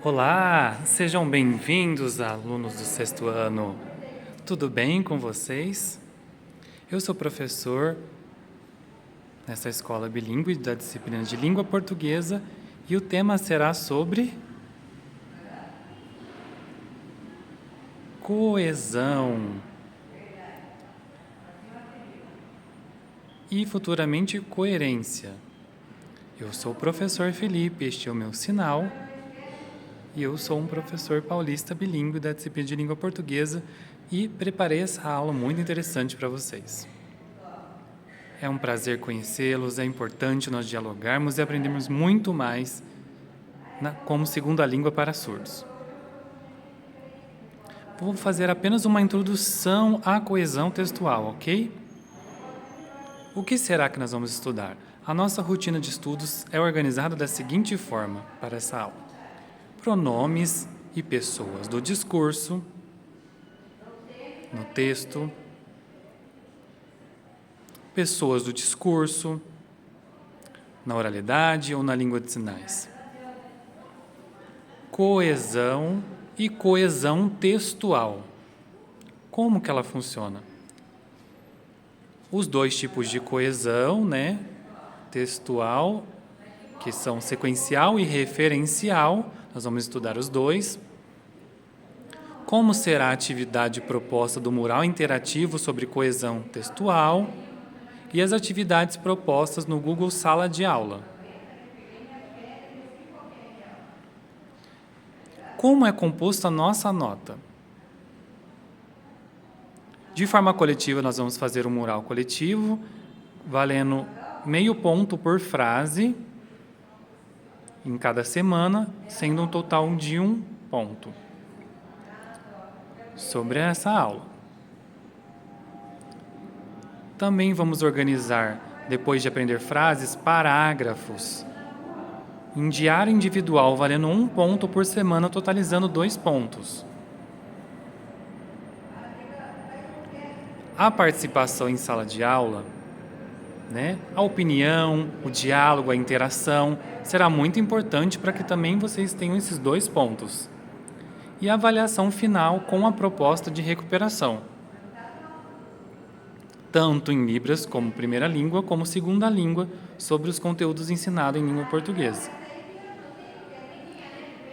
Olá, sejam bem-vindos, alunos do sexto ano. Tudo bem com vocês? Eu sou professor nessa escola bilíngue da disciplina de língua portuguesa e o tema será sobre coesão e futuramente coerência. Eu sou o professor Felipe, este é o meu sinal. E eu sou um professor paulista bilíngue da disciplina de língua portuguesa e preparei essa aula muito interessante para vocês. É um prazer conhecê-los, é importante nós dialogarmos e aprendermos muito mais como segunda língua para surdos. Vou fazer apenas uma introdução à coesão textual, ok? O que será que nós vamos estudar? A nossa rotina de estudos é organizada da seguinte forma para essa aula: pronomes e pessoas do discurso, no texto, pessoas do discurso, na oralidade ou na língua de sinais. Coesão e coesão textual. Como que ela funciona? Os dois tipos de coesão, textual, que são sequencial e referencial, nós vamos estudar os dois. Como será a atividade proposta do mural interativo sobre coesão textual e as atividades propostas no Google Sala de Aula. Como é composta a nossa nota? De forma coletiva, nós vamos fazer um mural coletivo, valendo meio ponto por frase em cada semana, sendo um total de 1 ponto sobre essa aula. Também vamos organizar, depois de aprender frases, parágrafos em diário individual, valendo 1 ponto por semana, totalizando 2 pontos. A participação em sala de aula, a opinião, o diálogo, a interação, será muito importante para que também vocês tenham esses 2 pontos. E a avaliação final com a proposta de recuperação, tanto em Libras como primeira língua, como segunda língua, sobre os conteúdos ensinados em língua portuguesa.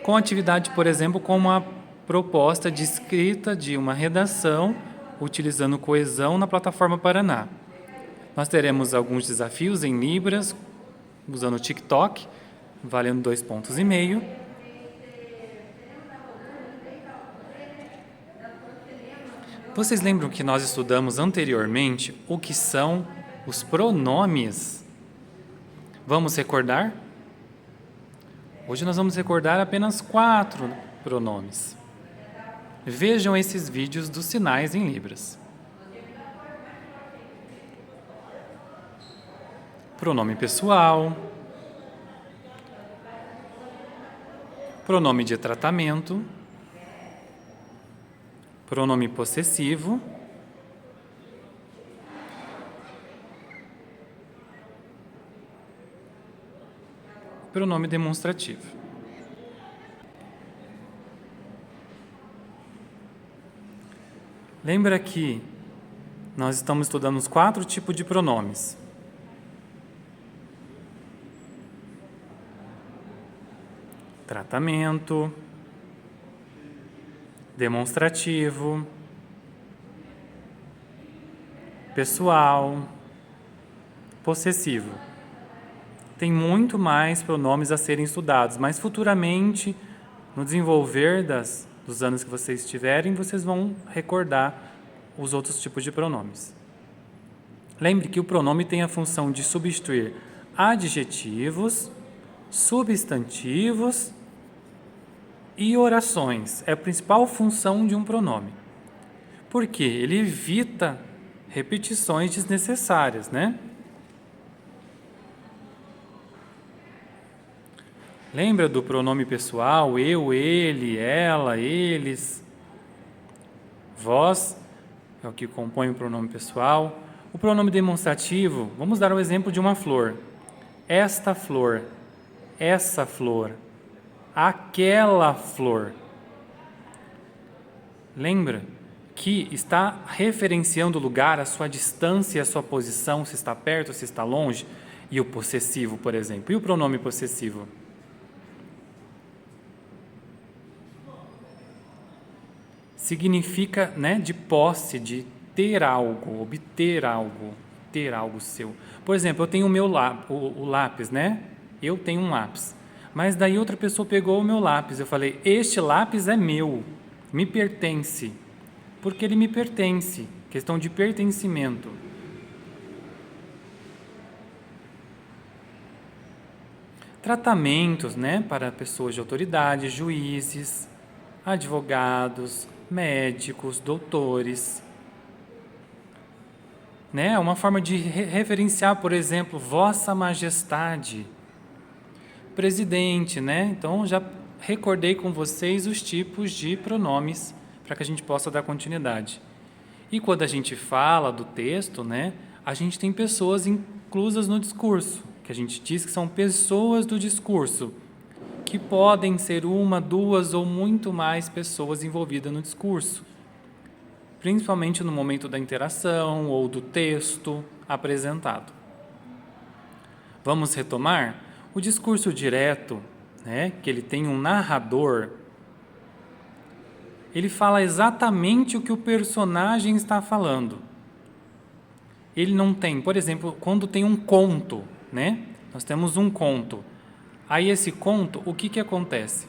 Com atividade, por exemplo, como a proposta de escrita de uma redação, utilizando coesão na plataforma Paraná. Nós teremos alguns desafios em Libras, usando o TikTok, valendo 2,5 pontos. Vocês lembram que nós estudamos anteriormente o que são os pronomes? Vamos recordar? Hoje nós vamos recordar apenas 4 pronomes. Vejam esses vídeos dos sinais em Libras. Pronome pessoal, pronome de tratamento, pronome possessivo, pronome demonstrativo. Lembra que nós estamos estudando os 4 tipos de pronomes. Tratamento, demonstrativo, pessoal, possessivo. Tem muito mais pronomes a serem estudados, mas futuramente, no desenvolver dos anos que vocês tiverem, vocês vão recordar os outros tipos de pronomes. Lembre que o pronome tem a função de substituir adjetivos, substantivos e orações. É a principal função de um pronome. Por quê? Ele evita repetições desnecessárias, Lembra do pronome pessoal? Eu, ele, ela, eles. Vós é o que compõe o pronome pessoal. O pronome demonstrativo, vamos dar o exemplo de uma flor. Esta flor, essa flor, aquela flor. Lembra que está referenciando o lugar, a sua distância, a sua posição, se está perto, se está longe. E o possessivo, por exemplo. E o pronome possessivo? Significa, né, de posse, de ter algo, obter algo, ter algo seu. Por exemplo, eu tenho o lápis, né? Eu tenho um lápis. Mas daí outra pessoa pegou o meu lápis. Eu falei, este lápis é meu, me pertence. Porque ele me pertence. Questão de pertencimento. Tratamentos, né, para pessoas de autoridade, juízes, advogados, médicos, doutores. Né? Uma forma de referenciar, por exemplo, Vossa Majestade, presidente, né? Então, já recordei com vocês os tipos de pronomes para que a gente possa dar continuidade. E quando a gente fala do texto, né, a gente tem pessoas inclusas no discurso, que a gente diz que são pessoas do discurso, que podem ser uma, duas ou muito mais pessoas envolvidas no discurso, principalmente no momento da interação ou do texto apresentado. Vamos retomar? O discurso direto, né, que ele tem um narrador, ele fala exatamente o que o personagem está falando. Ele não tem, por exemplo, quando tem um conto, né? Nós temos um conto. Aí esse conto, o que acontece?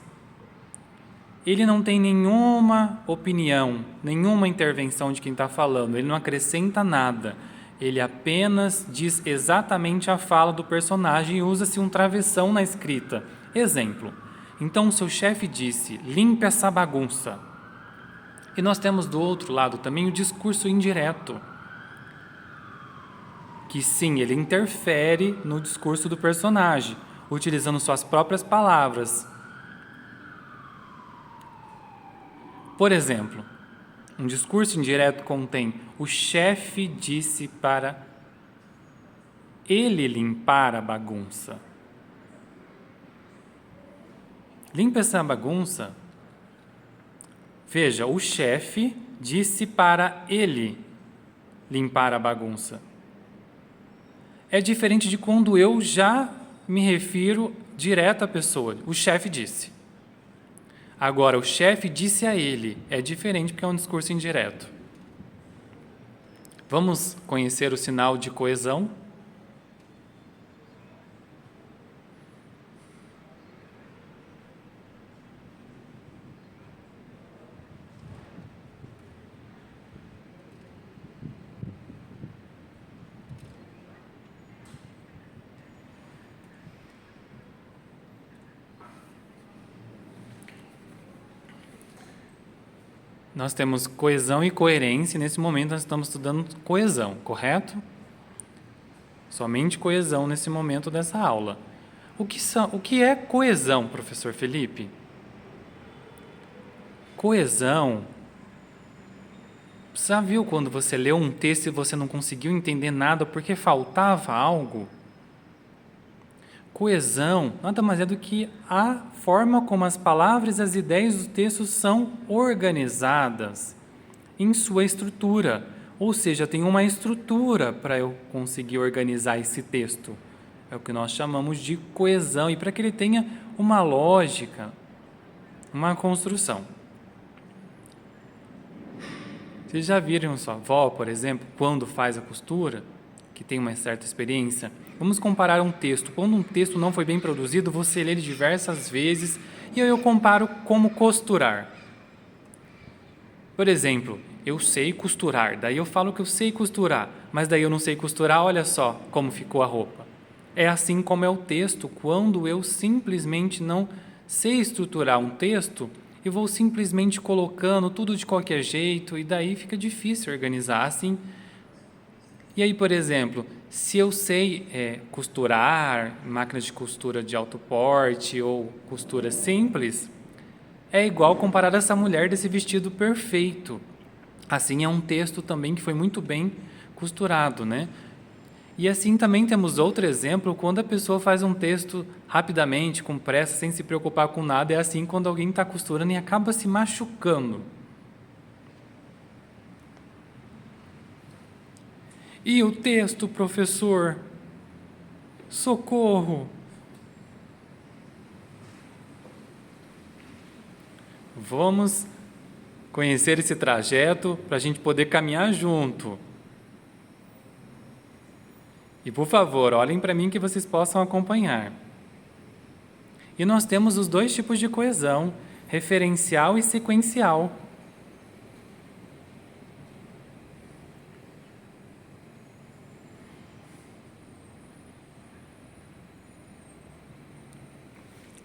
Ele não tem nenhuma opinião, nenhuma intervenção de quem está falando, ele não acrescenta nada. Ele apenas diz exatamente a fala do personagem e usa-se um travessão na escrita. Exemplo, então o seu chefe disse, limpe essa bagunça. E nós temos do outro lado também o discurso indireto, que sim, ele interfere no discurso do personagem, utilizando suas próprias palavras. Por exemplo, um discurso indireto contém o chefe disse para ele limpar a bagunça. Limpa essa bagunça. Veja, o chefe disse para ele limpar a bagunça. É diferente de quando eu já me refiro direto à pessoa. O chefe disse. Agora, o chefe disse a ele. É diferente porque é um discurso indireto. Vamos conhecer o sinal de coesão? Nós temos coesão e coerência, e nesse momento nós estamos estudando coesão, correto? Somente coesão nesse momento dessa aula. O que é coesão, professor Felipe? Coesão, você já viu quando você leu um texto e você não conseguiu entender nada porque faltava algo? Coesão nada mais é do que a forma como as palavras e as ideias do texto são organizadas em sua estrutura. Ou seja, tem uma estrutura para eu conseguir organizar esse texto. É o que nós chamamos de coesão. E para que ele tenha uma lógica, uma construção. Vocês já viram sua avó, por exemplo, quando faz a costura, que tem uma certa experiência? Vamos comparar um texto. Quando um texto não foi bem produzido, você lê ele diversas vezes e eu comparo como costurar. Por exemplo, eu sei costurar, daí eu falo que eu sei costurar, mas daí eu não sei costurar, olha só como ficou a roupa. É assim como é o texto, quando eu simplesmente não sei estruturar um texto e vou simplesmente colocando tudo de qualquer jeito e daí fica difícil organizar assim. E aí, por exemplo, se eu sei costurar, máquina de costura de alto porte ou costura simples, é igual comparar essa mulher desse vestido perfeito. Assim, é um texto também que foi muito bem costurado, né? E assim também temos outro exemplo quando a pessoa faz um texto rapidamente, com pressa, sem se preocupar com nada. É assim quando alguém está costurando e acaba se machucando. E o texto, professor? Socorro! Vamos conhecer esse trajeto para a gente poder caminhar junto. E por favor, olhem para mim que vocês possam acompanhar. E nós temos os dois tipos de coesão, referencial e sequencial.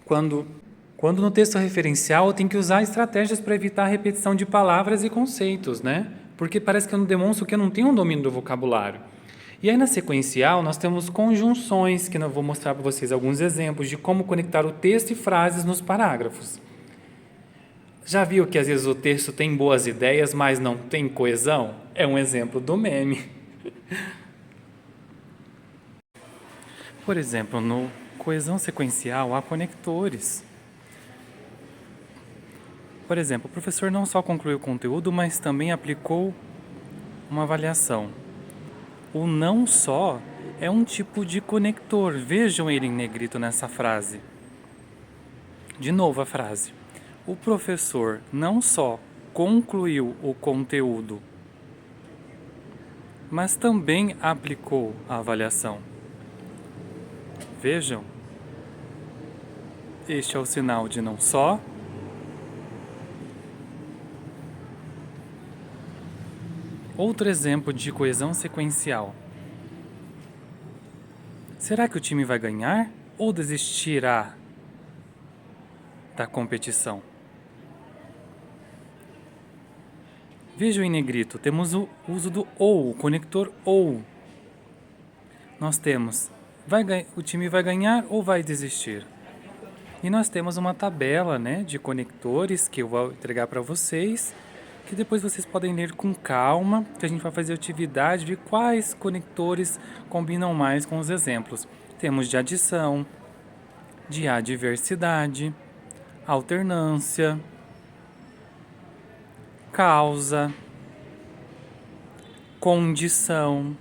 Quando no texto referencial eu tenho que usar estratégias para evitar a repetição de palavras e conceitos, né? Porque parece que eu não demonstro que eu não tenho um domínio do vocabulário. E aí na sequencial nós temos conjunções, que eu vou mostrar para vocês alguns exemplos de como conectar o texto e frases nos parágrafos. Já viu que às vezes o texto tem boas ideias, mas não tem coesão? É um exemplo do meme. Por exemplo, no coesão sequencial há conectores. Por exemplo, o professor não só concluiu o conteúdo, mas também aplicou uma avaliação. O não só é um tipo de conector. Vejam ele em negrito nessa frase. De novo a frase. O professor não só concluiu o conteúdo, mas também aplicou a avaliação. Vejam. Este é o sinal de não só. Outro exemplo de coesão sequencial. Será que o time vai ganhar ou desistirá da competição? Vejam em negrito, temos o uso do ou, o conector ou. Nós temos, o time vai ganhar ou vai desistir? E nós temos uma tabela, né, de conectores que eu vou entregar para vocês, que depois vocês podem ler com calma, que a gente vai fazer atividade de quais conectores combinam mais com os exemplos. Temos de adição, de adversidade, alternância, causa, condição,